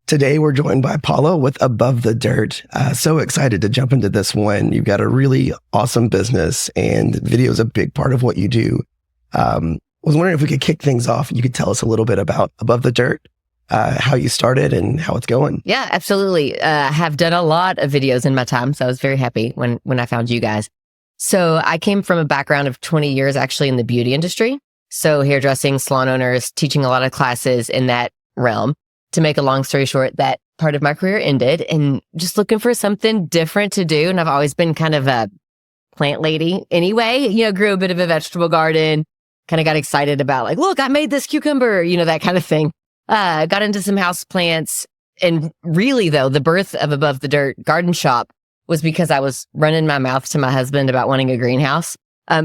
Today, we're joined by Paula with Above the Dirt. So excited to jump into this one. You've got a really awesome business, and video is a big part of what you do. Was wondering if we could kick things off. You could tell us a little bit about Above the Dirt, how you started and how it's going. Yeah, absolutely. I have done a lot of videos in my time, so I was very happy when I found you guys. So I came from a background of 20 years actually in the beauty industry. So hairdressing, salon owners, teaching a lot of classes in that realm. To make a long story short, that part of my career ended and just looking for something different to do. And I've always been kind of a plant lady anyway, grew a bit of a vegetable garden, kind of got excited about like, look, I made this cucumber, that kind of thing. Got into some house plants. And really though, the birth of Above the Dirt garden shop was because I was running my mouth to my husband about wanting a greenhouse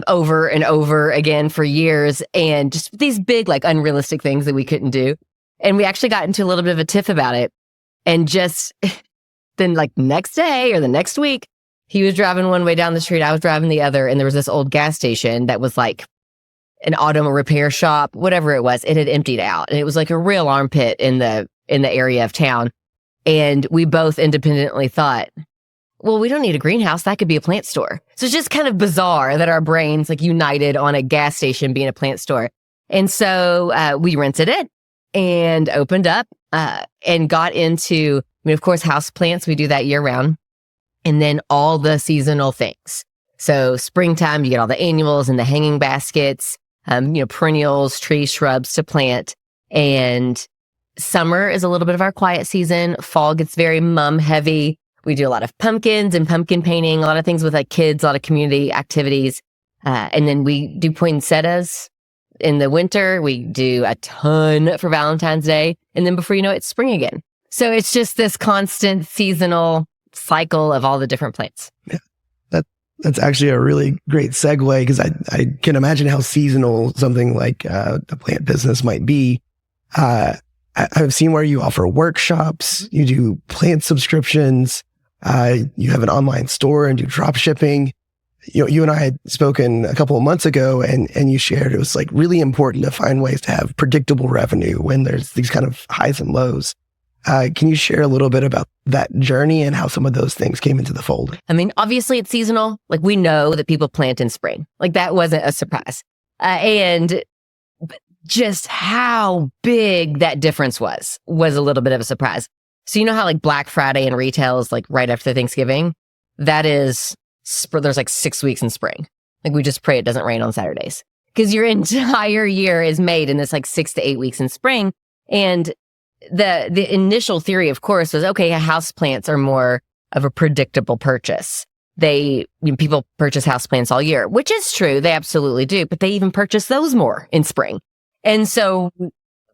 over and over again for years. And just these big, like unrealistic things that we couldn't do. And we actually got into a little bit of a tiff about it. And just then like next day or the next week, he was driving one way down the street. I was driving the other. And there was this old gas station that was like an auto repair shop, whatever it was. It had emptied out. And it was like a real armpit in the area of town. And we both independently thought, well, we don't need a greenhouse. That could be a plant store. So it's just kind of bizarre that our brains like united on a gas station being a plant store. And so we rented it. And opened up and got into, of course, house plants. We do that year round. And then all the seasonal things. So springtime, you get all the annuals and the hanging baskets, perennials, trees, shrubs to plant. And summer is a little bit of our quiet season. Fall gets very mom heavy. We do a lot of pumpkins and pumpkin painting, a lot of things with like kids, a lot of community activities. And then we do poinsettias. In the winter, we do a ton for Valentine's Day. And then before you know it, it's spring again. So it's just this constant seasonal cycle of all the different plants. Yeah, that's actually a really great segue because I can imagine how seasonal something like a plant business might be. I've seen where you offer workshops, you do plant subscriptions, you have an online store and do drop shipping. You and I had spoken a couple of months ago and you shared it was like really important to find ways to have predictable revenue when there's these kind of highs and lows. Can you share a little bit about that journey and how some of those things came into the fold? Obviously it's seasonal. Like we know that people plant in spring. Like that wasn't a surprise. And just how big that difference was a little bit of a surprise. So you know how like Black Friday in retail is like right after Thanksgiving? That is... there's like 6 weeks in spring. Like we just pray it doesn't rain on Saturdays because your entire year is made in this like 6 to 8 weeks in spring. And the initial theory, of course, was okay, house plants are more of a predictable purchase. People purchase house plants all year, which is true. They absolutely do, but they even purchase those more in spring. And so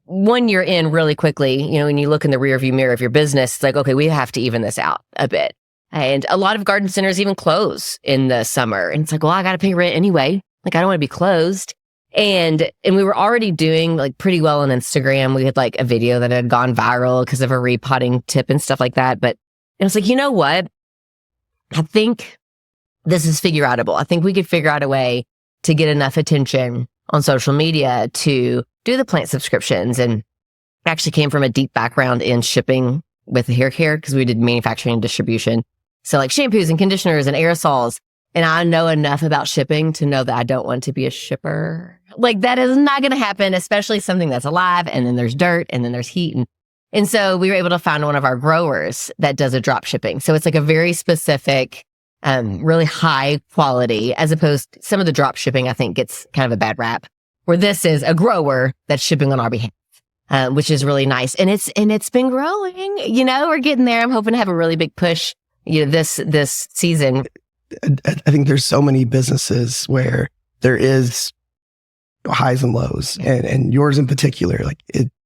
1 year in really quickly, when you look in the rearview mirror of your business, it's like, okay, we have to even this out a bit. And a lot of garden centers even close in the summer. And it's like, well, I got to pay rent anyway. Like, I don't want to be closed. And we were already doing like pretty well on Instagram. We had like a video that had gone viral because of a repotting tip and stuff like that. But it was like, you know what? I think this is figure outable. I think we could figure out a way to get enough attention on social media to do the plant subscriptions. And actually came from a deep background in shipping with hair care because we did manufacturing and distribution. So like shampoos and conditioners and aerosols. And I know enough about shipping to know that I don't want to be a shipper. Like that is not going to happen, especially something that's alive. And then there's dirt and then there's heat. And so we were able to find one of our growers that does a drop shipping. So it's like a very specific, really high quality, as opposed to some of the drop shipping, I think gets kind of a bad rap, where this is a grower that's shipping on our behalf. Which is really nice. And it's been growing, we're getting there. I'm hoping to have a really big push, this season. I think there's so many businesses where there is highs and lows and yours in particular, like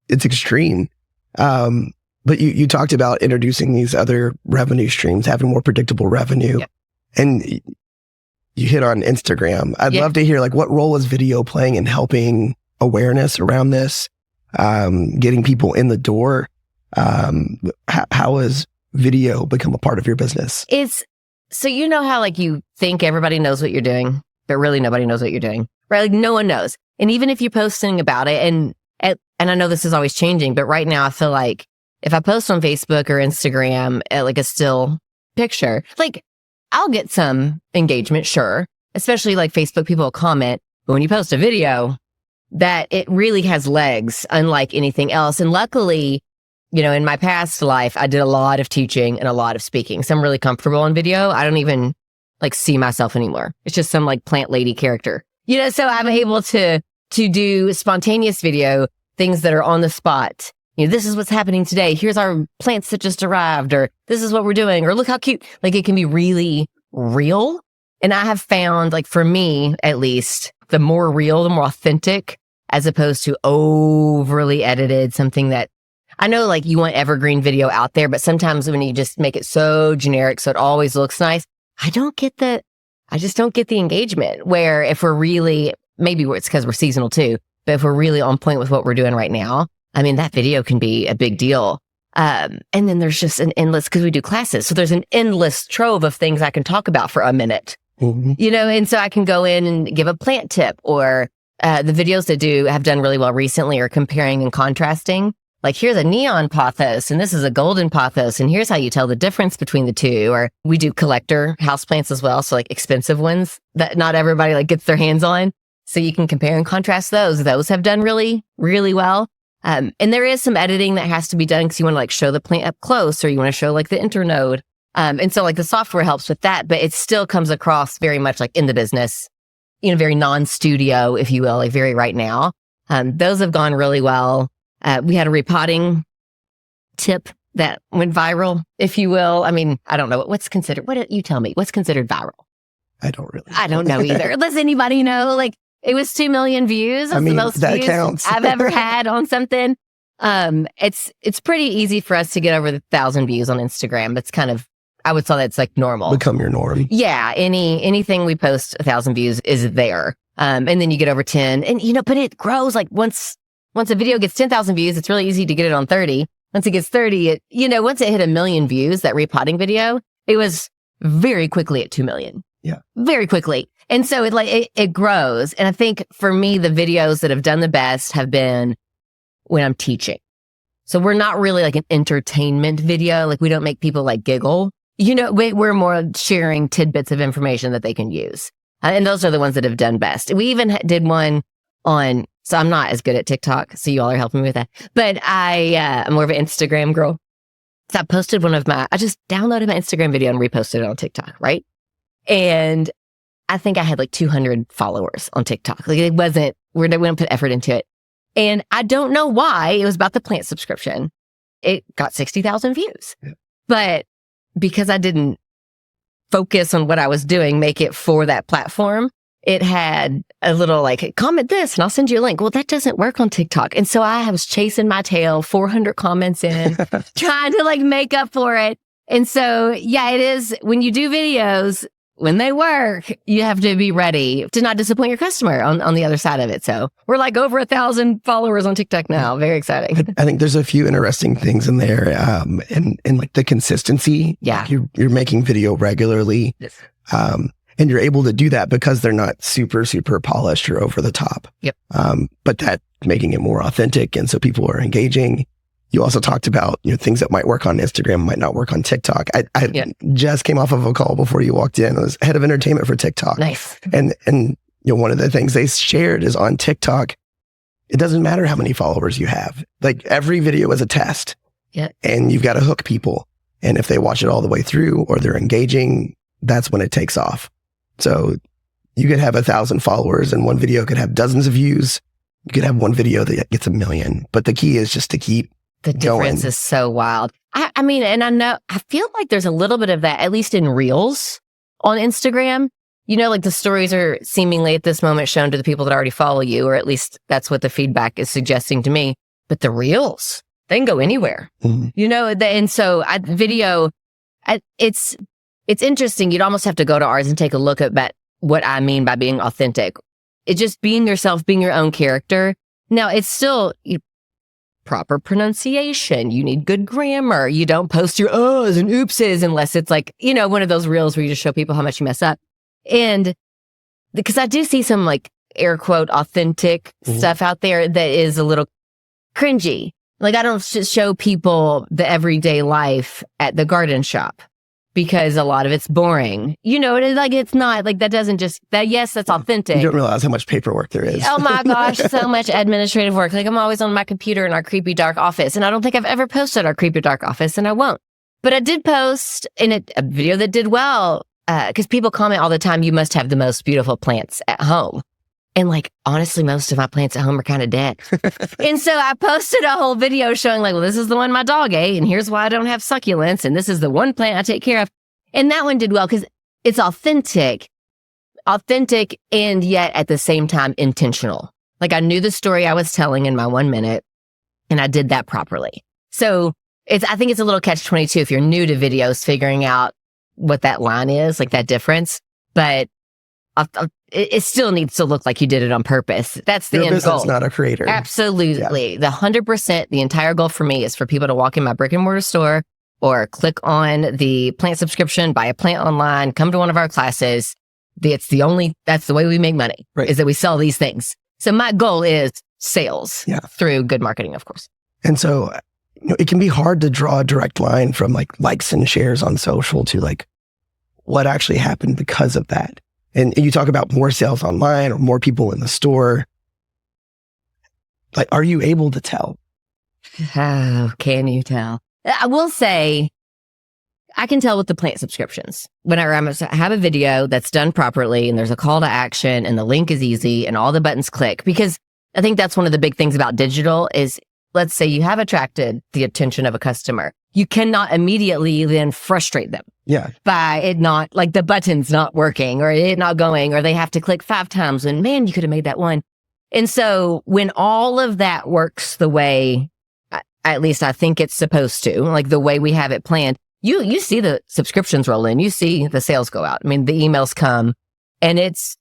it's extreme. But you talked about introducing these other revenue streams, having more predictable revenue. Yep. And you hit on Instagram. I'd love to hear like what role is video playing in helping awareness around this? Getting people in the door. How has video become a part of your business? So you know how like you think everybody knows what you're doing, but really nobody knows what you're doing, right? Like no one knows. And even if you post something about it, and I know this is always changing, but right now I feel like if I post on Facebook or Instagram at like a still picture, like I'll get some engagement, sure. Especially like Facebook, people will comment. But when you post a video, that it really has legs, unlike anything else. And luckily, you know, in my past life, I did a lot of teaching and a lot of speaking. So I'm really comfortable on video. I don't even like see myself anymore. It's just some like plant lady character, you know, so I'm able to do spontaneous video, things that are on the spot. You know, this is what's happening today. Here's our plants that just arrived, or this is what we're doing, or look how cute. Like it can be really real. And I have found, like for me, at least, the more real, the more authentic, as opposed to overly edited, something that I know like you want evergreen video out there, but sometimes when you just make it so generic, so it always looks nice, I just don't get the engagement. Where if we're really, maybe it's because we're seasonal too, but if we're really on point with what we're doing right now, I mean, that video can be a big deal. And then there's just an endless, because we do classes. So there's an endless trove of things I can talk about for a minute, you know, and so I can go in and give a plant tip, or the videos that have done really well recently are comparing and contrasting. Like here's a neon pothos and this is a golden pothos, and here's how you tell the difference between the two. Or we do collector houseplants as well. So like expensive ones that not everybody like gets their hands on. So you can compare and contrast those. Those have done really, really well. And there is some editing that has to be done because you want to like show the plant up close, or you want to show like the internode. And so like the software helps with that, but it still comes across very much like in the business, you know, very non-studio, if you will, like very right now. Those have gone really well. We had a repotting tip that went viral, if you will. I mean, I don't know you tell me, what's considered viral? I don't really. I don't know either. Does anybody know? Like it was 2 million views. That's the most that views counts. I've ever had on something. It's pretty easy for us to get over 1,000 views on Instagram. That's kind of, I would say that's like normal. Become your norm. Yeah. Anything we post 1,000 views is there. And then you get over 10 and, you know, but it grows like once a video gets 10,000 views, it's really easy to get it on 30. Once it gets 30, once it hit 1 million views, that repotting video, it was very quickly at 2 million. Yeah. Very quickly. And so it grows. And I think for me, the videos that have done the best have been when I'm teaching. So we're not really like an entertainment video. Like we don't make people like giggle. You know, we're more sharing tidbits of information that they can use. And those are the ones that have done best. We even did one on, so I'm not as good at TikTok, so you all are helping me with that. But I'm more of an Instagram girl. So I just downloaded my Instagram video and reposted it on TikTok, right? And I think I had like 200 followers on TikTok. Like we didn't put effort into it. And I don't know why. It was about the plant subscription. It got 60,000 views. Yeah. But because I didn't focus on what I was doing, make it for that platform, it had a little like, comment this and I'll send you a link. Well, that doesn't work on TikTok. And so I was chasing my tail, 400 comments in, trying to like make up for it. And so, yeah, it is when you do videos, when they work, you have to be ready to not disappoint your customer on the other side of it. So we're like over 1,000 followers on TikTok now. Very exciting. I think there's a few interesting things in there. And like the consistency. Yeah. Like you're making video regularly. Yes. And you're able to do that because they're not super, super polished or over the top. Yep. But that making it more authentic. And so people are engaging. You also talked about, things that might work on Instagram might not work on TikTok. I just came off of a call before you walked in. I was head of entertainment for TikTok. Nice. And one of the things they shared is on TikTok, it doesn't matter how many followers you have. Like every video is a test. Yeah. And you've got to hook people. And if they watch it all the way through or they're engaging, that's when it takes off. So you could have 1,000 followers and one video could have dozens of views. You could have one video that gets 1 million. But the key is just to keep the difference is so wild. I mean, and I feel like there's a little bit of that, at least in Reels on Instagram. Like the stories are seemingly at this moment shown to the people that already follow you, or at least that's what the feedback is suggesting to me. But the Reels, they can go anywhere, and so it's interesting. You'd almost have to go to ours and take a look at what I mean by being authentic. It's just being yourself, being your own character. Now, it's still proper pronunciation. You need good grammar. You don't post your ohs and oopses unless it's like, one of those reels where you just show people how much you mess up. And because I do see some like air quote authentic stuff out there that is a little cringy. Like, I don't show people the everyday life at the garden shop because a lot of it's boring. It's not like that doesn't just that. Yes, that's authentic. You don't realize how much paperwork there is. Oh my gosh, so much administrative work. Like, I'm always on my computer in our creepy dark office, and I don't think I've ever posted our creepy dark office, and I won't. But I did post in a video that did well because people comment all the time, you must have the most beautiful plants at home. And like, honestly, most of my plants at home are kind of dead. And so I posted a whole video showing like, well, this is the one my dog ate, and here's why I don't have succulents, and this is the one plant I take care of. And that one did well because it's authentic, and yet at the same time intentional. Like, I knew the story I was telling in my 1 minute, and I did that properly. So I think it's a little catch-22 if you're new to videos, figuring out what that line is, like that difference. But it still needs to look like you did it on purpose. That's the Your end business, goal. not a creator. Absolutely. The 100%, the entire goal for me is for people to walk in my brick and mortar store or click on the plant subscription, buy a plant online, come to one of our classes. That's the way we make money, right, is that we sell these things. So my goal is sales through good marketing, of course. And so, it can be hard to draw a direct line from like likes and shares on social to like what actually happened because of that. And you talk about more sales online or more people in the store. Like, are you able to tell? Oh, can you tell? I will say, I can tell with the plant subscriptions. Whenever I have a video that's done properly and there's a call to action and the link is easy and all the buttons click, because I think that's one of the big things about digital is, let's say you have attracted the attention of a customer. You cannot immediately then frustrate them. Yeah. By it not, like the button's not working or it not going, or they have to click 5 times and man, you could have made that one. And so when all of that works the way, at least I think it's supposed to, like the way we have it planned, you see the subscriptions roll in, you see the sales go out. I mean, the emails come, and it's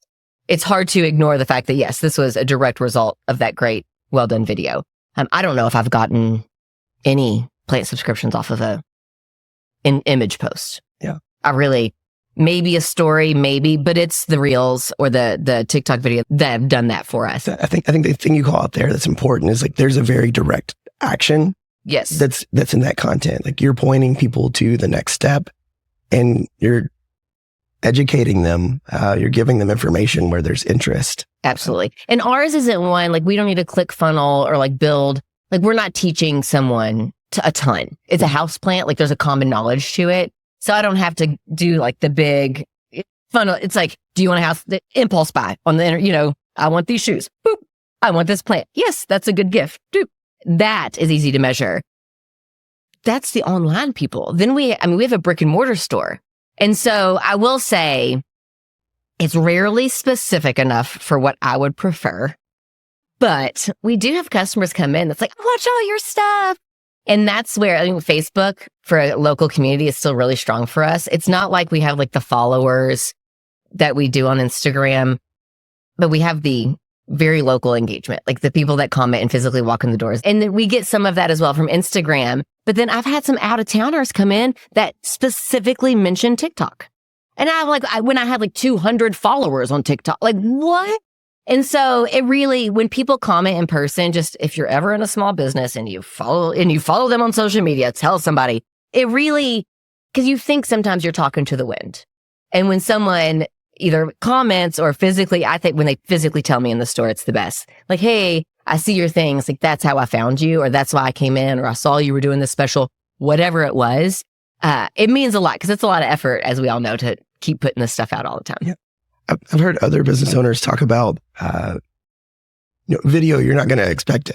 hard to ignore the fact that yes, this was a direct result of that great, well done video. I don't know if I've gotten any plant subscriptions off of an image post. Yeah. Maybe a story, maybe, but it's the reels or the TikTok video that have done that for us. I think the thing you call out there that's important is like, there's a very direct action. Yes. That's in that content. Like, you're pointing people to the next step and you're educating them. You're giving them information where there's interest. Absolutely. And ours isn't one, like, we don't need a click funnel or like build, like, we're not teaching someone a ton. It's a house plant. Like, there's a common knowledge to it. So I don't have to do like the big funnel. It's like, do you want a house? The impulse buy on the internet, I want these shoes. Boop. I want this plant. Yes, that's a good gift. Doop. That is easy to measure. That's the online people. Then we have a brick and mortar store. And so I will say it's rarely specific enough for what I would prefer, but we do have customers come in that's like, I watch all your stuff. And that's where I think Facebook for a local community is still really strong for us. It's not like we have like the followers that we do on Instagram, but we have the very local engagement, like the people that comment and physically walk in the doors. And then we get some of that as well from Instagram. But then I've had some out of towners come in that specifically mention TikTok. And I'm like, when I had like 200 followers on TikTok, like what? And so it really, when people comment in person, just if you're ever in a small business and you follow them on social media, tell somebody, it really, because you think sometimes you're talking to the wind. And when someone either comments or physically, I think when they physically tell me in the store, it's the best. Like, hey, I see your things. Like, that's how I found you, or that's why I came in, or I saw you were doing this special, whatever it was. It means a lot because it's a lot of effort, as we all know, to keep putting this stuff out all the time. Yeah. I've heard other business owners talk about, video. You're not going to expect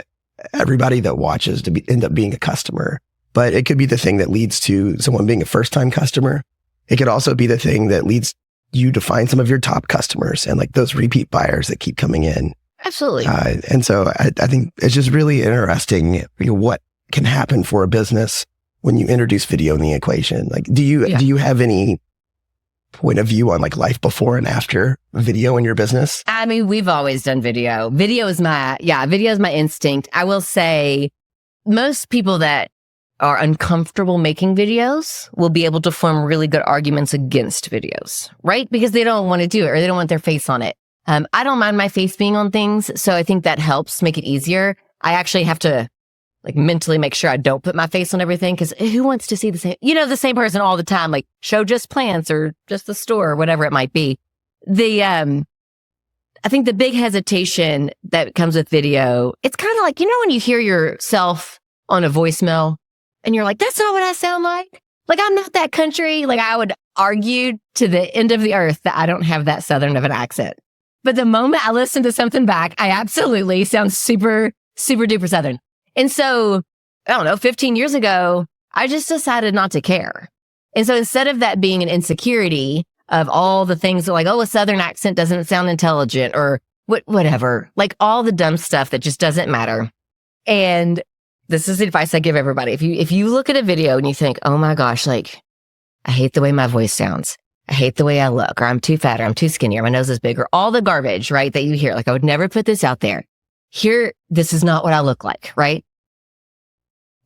everybody that watches to end up being a customer, but it could be the thing that leads to someone being a first-time customer. It could also be the thing that leads you to find some of your top customers and like those repeat buyers that keep coming in. Absolutely. And so I think it's just really interesting what can happen for a business when you introduce video in the equation. Like, do you have any point of view on like life before and after video in your business? I mean, we've always done video. Video is my instinct. I will say most people that are uncomfortable making videos will be able to form really good arguments against videos, right? Because they don't want to do it or they don't want their face on it. I don't mind my face being on things. So I think that helps make it easier. I actually have to like mentally make sure I don't put my face on everything. Cause who wants to see the same person all the time, like show just plants or just the store or whatever it might be. I think the big hesitation that comes with video, it's kind of like, when you hear yourself on a voicemail and you're like, that's not what I sound like. Like, I'm not that country. Like, I would argue to the end of the earth that I don't have that Southern of an accent. But the moment I listen to something back, I absolutely sound super, super duper Southern. And so, I don't know, 15 years ago, I just decided not to care. And so instead of that being an insecurity of all the things that like, oh, a Southern accent doesn't sound intelligent or whatever, like all the dumb stuff that just doesn't matter. And this is the advice I give everybody. If you look at a video and you think, oh my gosh, like I hate the way my voice sounds. I hate the way I look, or I'm too fat, or I'm too skinny, or my nose is big, or all the garbage, right, that you hear. Like I would never put this out there. Here, this is not what I look like, right?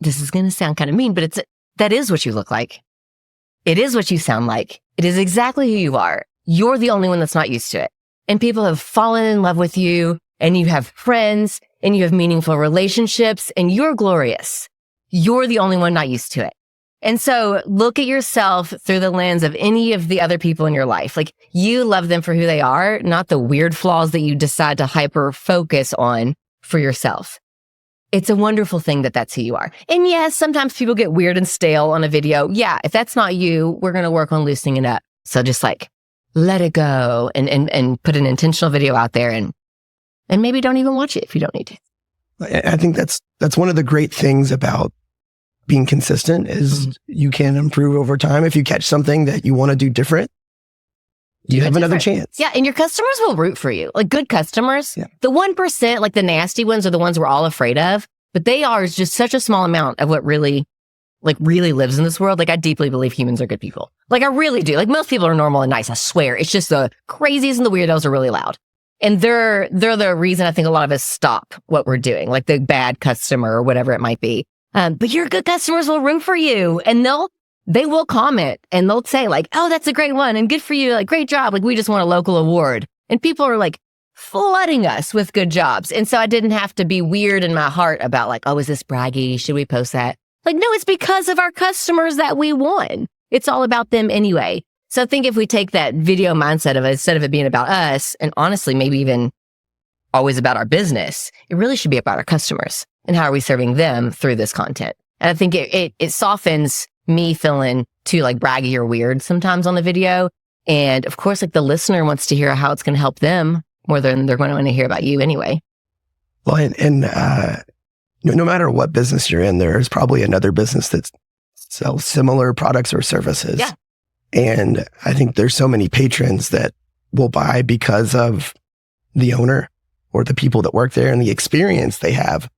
This is going to sound kind of mean, but that is what you look like. It is what you sound like. It is exactly who you are. You're the only one that's not used to it. And people have fallen in love with you, and you have friends, and you have meaningful relationships, and you're glorious. You're the only one not used to it. And so look at yourself through the lens of any of the other people in your life. Like you love them for who they are, not the weird flaws that you decide to hyper focus on for yourself. It's a wonderful thing that that's who you are. And yes, sometimes people get weird and stale on a video. Yeah, if that's not you, we're going to work on loosening it up. So just like let it go and put an intentional video out there and maybe don't even watch it if you don't need to. I think that's one of the great things about being consistent is you can improve over time. If you catch something that you want to do different, you have another chance. Yeah. And your customers will root for you. Like good customers, the 1%, like the nasty ones are the ones we're all afraid of, but they are just such a small amount of what really lives in this world. Like I deeply believe humans are good people. Like I really do. Like most people are normal and nice. I swear. It's just the crazies and the weirdos are really loud. And they're the reason I think a lot of us stop what we're doing, like the bad customer or whatever it might be. But your good customers will root for you and they will comment and they'll say like, oh, that's a great one. And good for you. Like, great job. Like we just won a local award and people are like flooding us with good jobs. And so I didn't have to be weird in my heart about like, oh, is this braggy? Should we post that? Like, no, it's because of our customers that we won. It's all about them anyway. So I think if we take that video mindset of it, instead of it being about us and honestly, maybe even always about our business, it really should be about our customers and how are we serving them through this content. And I think it softens me feeling too like braggy or weird sometimes on the video. And of course, like the listener wants to hear how it's going to help them more than they're going to want to hear about you anyway. Well, no matter what business you're in, there's probably another business that sells similar products or services. Yeah. And I think there's so many patrons that will buy because of the owner or the people that work there and the experience they have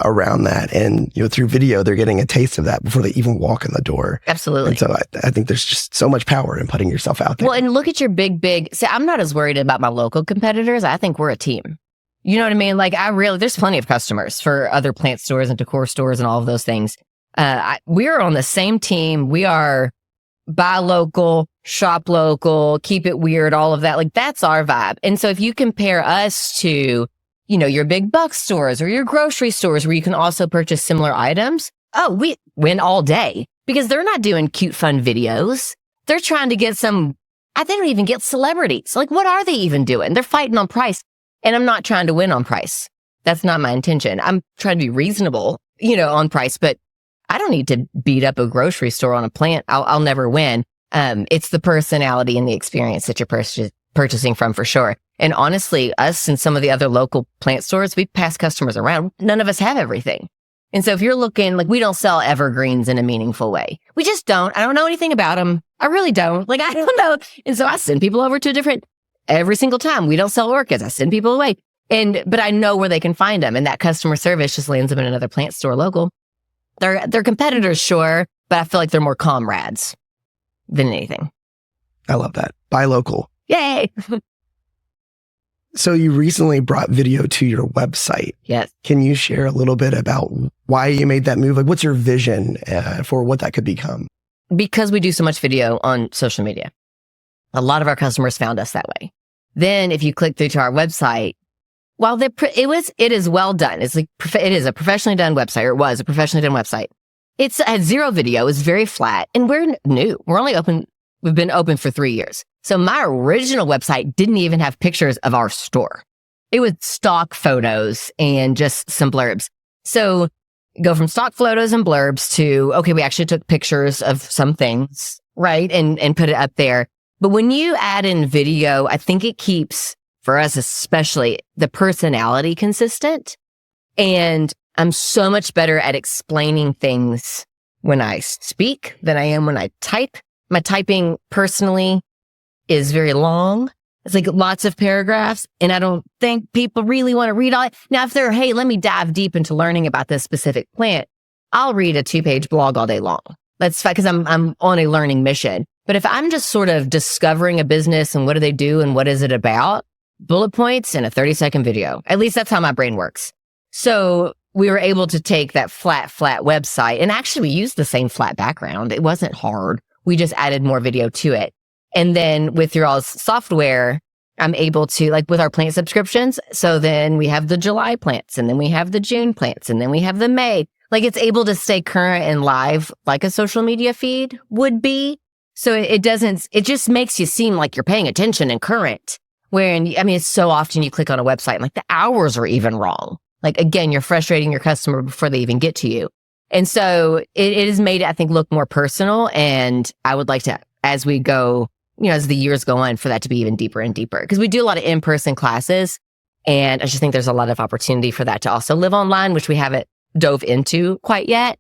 around that. And, through video, they're getting a taste of that before they even walk in the door. Absolutely. And so I think there's just so much power in putting yourself out there. Well, and look at your see, I'm not as worried about my local competitors. I think we're a team. You know what I mean? Like there's plenty of customers for other plant stores and decor stores and all of those things. We're on the same team. We are buy local, shop local, keep it weird, all of that. Like that's our vibe. And so if you compare us to, your big box stores or your grocery stores where you can also purchase similar items, we win all day because they're not doing cute, fun videos. They're trying to get they don't even get celebrities. Like what are they even doing? They're fighting on price. And I'm not trying to win on price. That's not my intention. I'm trying to be reasonable, on price, but I don't need to beat up a grocery store on a plant. I'll never win. It's the personality and the experience that you're purchasing from for sure. And honestly, us and some of the other local plant stores, we pass customers around. None of us have everything. And so if you're looking, like we don't sell evergreens in a meaningful way. We just don't. I don't know anything about them. I really don't. Like, I don't know. And so I send people over to every single time. We don't sell orchids. I send people away. But I know where they can find them. And that customer service just lands them in another plant store local. They're competitors, sure, but I feel like they're more comrades than anything. I love that. Buy local. Yay. So you recently brought video to your website. Yes. Can you share a little bit about why you made that move? Like what's your vision for what that could become? Because we do so much video on social media. A lot of our customers found us that way. Then if you click through to our website, while it is well done. It's like, it is a professionally done website, or it was a professionally done website. It's had zero video. It's very flat, and we're new. We've been open for 3 years. So my original website didn't even have pictures of our store. It was stock photos and just some blurbs. So go from stock photos and blurbs to, okay, we actually took pictures of some things, right? And put it up there. But when you add in video, I think it keeps, for us especially, the personality consistent. And I'm so much better at explaining things when I speak than I am when I type. My typing personally is very long. It's like lots of paragraphs, and I don't think people really want to read all it. Now, if they're, hey, let me dive deep into learning about this specific plant, I'll read a 2-page blog all day long. That's fine, because I'm on a learning mission. But if I'm just sort of discovering a business and what do they do and what is it about, bullet points and a 30-second video. At least that's how my brain works. So we were able to take that flat website, and actually we used the same flat background. It wasn't hard. We just added more video to it. And then with your all's software, I'm able to, like with our plant subscriptions, so then we have the July plants, and then we have the June plants, and then we have the May. Like, it's able to stay current and live like a social media feed would be. So it just makes you seem like you're paying attention and current. It's so often you click on a website and like the hours are even wrong. Like, again, you're frustrating your customer before they even get to you. And so it has made it, I think, look more personal. And I would like to, as we go, as the years go on, for that to be even deeper and deeper. Because we do a lot of in-person classes. And I just think there's a lot of opportunity for that to also live online, which we haven't dove into quite yet.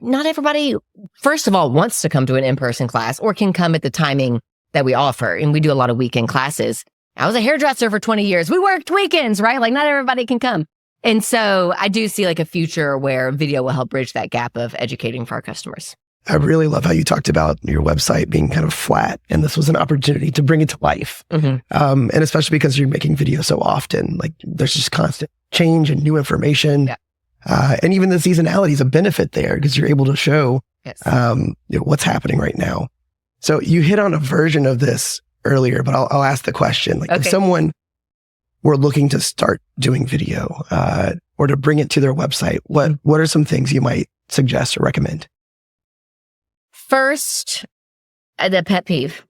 Not everybody, first of all, wants to come to an in-person class or can come at the timing that we offer. And we do a lot of weekend classes. I was a hairdresser for 20 years. We worked weekends, right? Like, not everybody can come. And so I do see like a future where video will help bridge that gap of educating for our customers. I really love how you talked about your website being kind of flat, and this was an opportunity to bring it to life. Mm-hmm. And especially because you're making videos so often, like there's just constant change and new information. Yeah. And even the seasonality is a benefit there because you're able to show Yes. What's happening right now. So you hit on a version of this earlier, but I'll ask the question. Like, Okay. if someone were looking to start doing video or to bring it to their website, what are some things you might suggest or recommend? First, the pet peeve,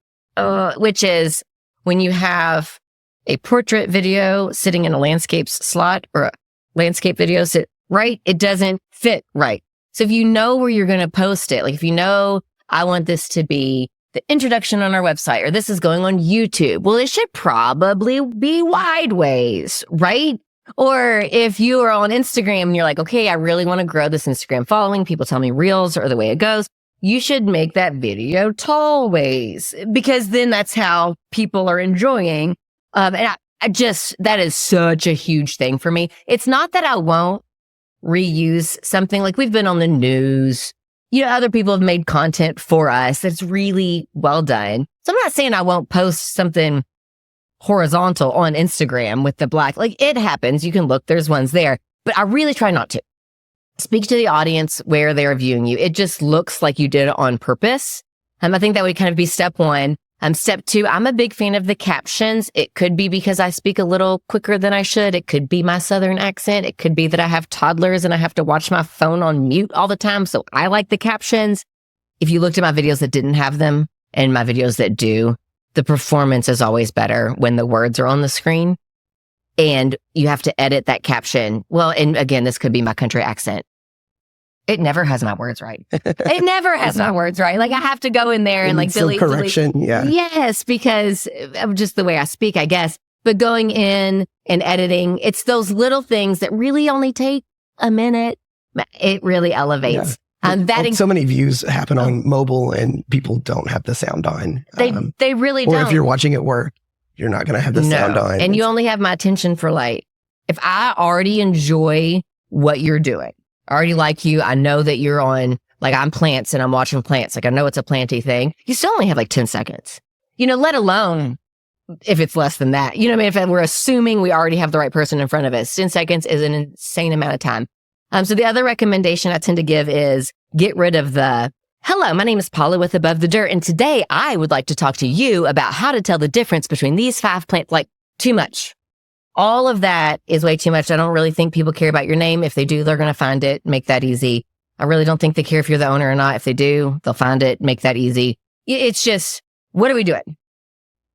which is when you have a portrait video sitting in a landscapes slot or a landscape video sit right, it doesn't fit right. So if you know where you're going to post it, like if you know, I want this to be the introduction on our website, or this is going on YouTube, well, it should probably be wideways, right? Or if you are on Instagram and you're like, okay, I really want to grow this Instagram following, people tell me reels are the way it goes, you should make that video tall ways, because then that's how people are enjoying. And that is such a huge thing for me. It's not that I won't reuse something. Like, we've been on the news, other people have made content for us that's really well done. So I'm not saying I won't post something horizontal on Instagram with the black, like, it happens. You can look, there's ones there, but I really try not to. Speak to the audience where they're viewing you. It just looks like you did it on purpose. I think that would kind of be step one. Step two, I'm a big fan of the captions. It could be because I speak a little quicker than I should. It could be my Southern accent. It could be that I have toddlers and I have to watch my phone on mute all the time. So I like the captions. If you looked at my videos that didn't have them and my videos that do, the performance is always better when the words are on the screen and you have to edit that caption. Well, and again, this could be my country accent. It never has my words right. It never has my words right. Like, I have to go in there and like delete. Correction. Yeah. Yes, because of just the way I speak, I guess. But going in and editing, it's those little things that really only take a minute. It really elevates. Yeah. So many views happen on mobile and people don't have the sound on. They really don't. Or if you're watching at work, you're not going to have the sound on. And you only have my attention for like, if I already enjoy what you're doing, I already like you, I know that you're on, like, I'm plants and I'm watching plants. Like, I know it's a planty thing. You still only have like 10 seconds, let alone if it's less than that. If we're assuming we already have the right person in front of us, 10 seconds is an insane amount of time. So the other recommendation I tend to give is get rid of the, hello, my name is Paula with Above the Dirt. And today I would like to talk to you about how to tell the difference between these 5 plants. Like, too much. All of that is way too much. I don't really think people care about your name. If they do, they're going to find it, make that easy. I really don't think they care if you're the owner or not. If they do, they'll find it, make that easy. It's just, what are we doing?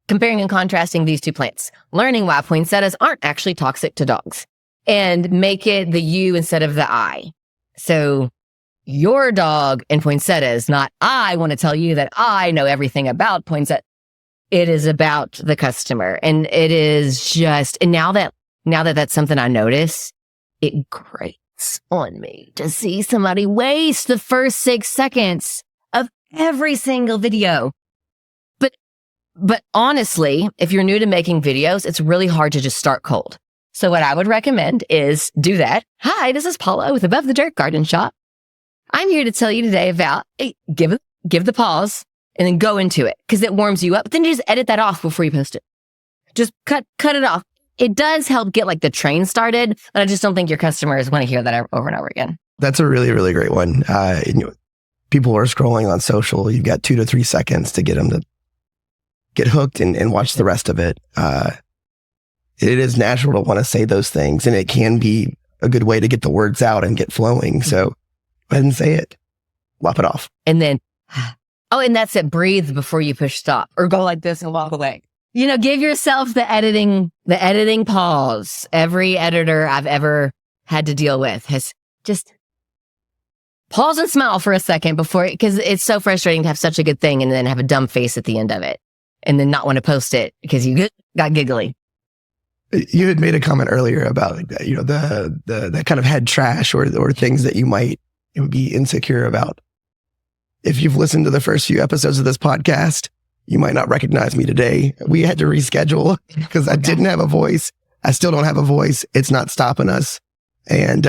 Comparing and contrasting these two plants, learning why poinsettias aren't actually toxic to dogs, and make it the you instead of the I. So your dog and poinsettias, not I want to tell you that I know everything about poinsettias. It is about the customer. And it is just, and now that that's something I notice, it grates on me to see somebody waste the first 6 seconds of every single video. But honestly, if you're new to making videos, it's really hard to just start cold. So what I would recommend is do that. Hi, this is Paula with Above the Dirt Garden Shop. I'm here to tell you today about, give the pause and then go into it because it warms you up. But then you just edit that off before you post it. Just cut it off. It does help get like the train started, but I just don't think your customers want to hear that over and over again. That's a really, really great one. People are scrolling on social. You've got 2 to 3 seconds to get them to get hooked and watch the rest of it. It is natural to want to say those things, and it can be a good way to get the words out and get flowing. So go ahead and say it. Lop it off. And then, and that's it. Breathe before you push stop or go like this and walk away. Give yourself the editing pause. Every editor I've ever had to deal with has just pause and smile for a second before, because it's so frustrating to have such a good thing and then have a dumb face at the end of it and then not want to post it because you got giggly. You had made a comment earlier about, the kind of head trash or things that you might be insecure about. If you've listened to the first few episodes of this podcast, you might not recognize me today. We had to reschedule because I didn't have a voice. I still don't have a voice. It's not stopping us. And,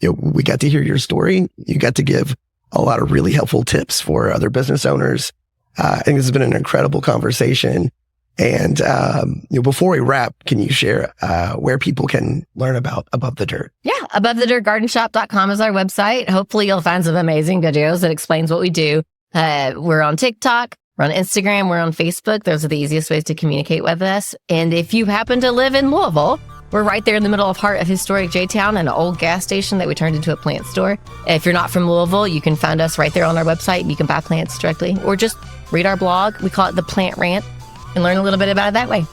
we got to hear your story. You got to give a lot of really helpful tips for other business owners. I think this has been an incredible conversation. And, before we wrap, can you share, where people can learn about Above the Dirt? Yeah. AboveTheDirtGardenShop.com is our website. Hopefully you'll find some amazing videos that explains what we do. We're on TikTok. We're on Instagram. We're on Facebook. Those are the easiest ways to communicate with us. And if you happen to live in Louisville, we're right there in the middle of heart of historic J-Town and an old gas station that we turned into a plant store. If you're not from Louisville, you can find us right there on our website and you can buy plants directly or just read our blog. We call it The Plant Rant and learn a little bit about it that way.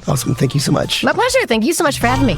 Awesome. Thank you so much. My pleasure. Thank you so much for having me.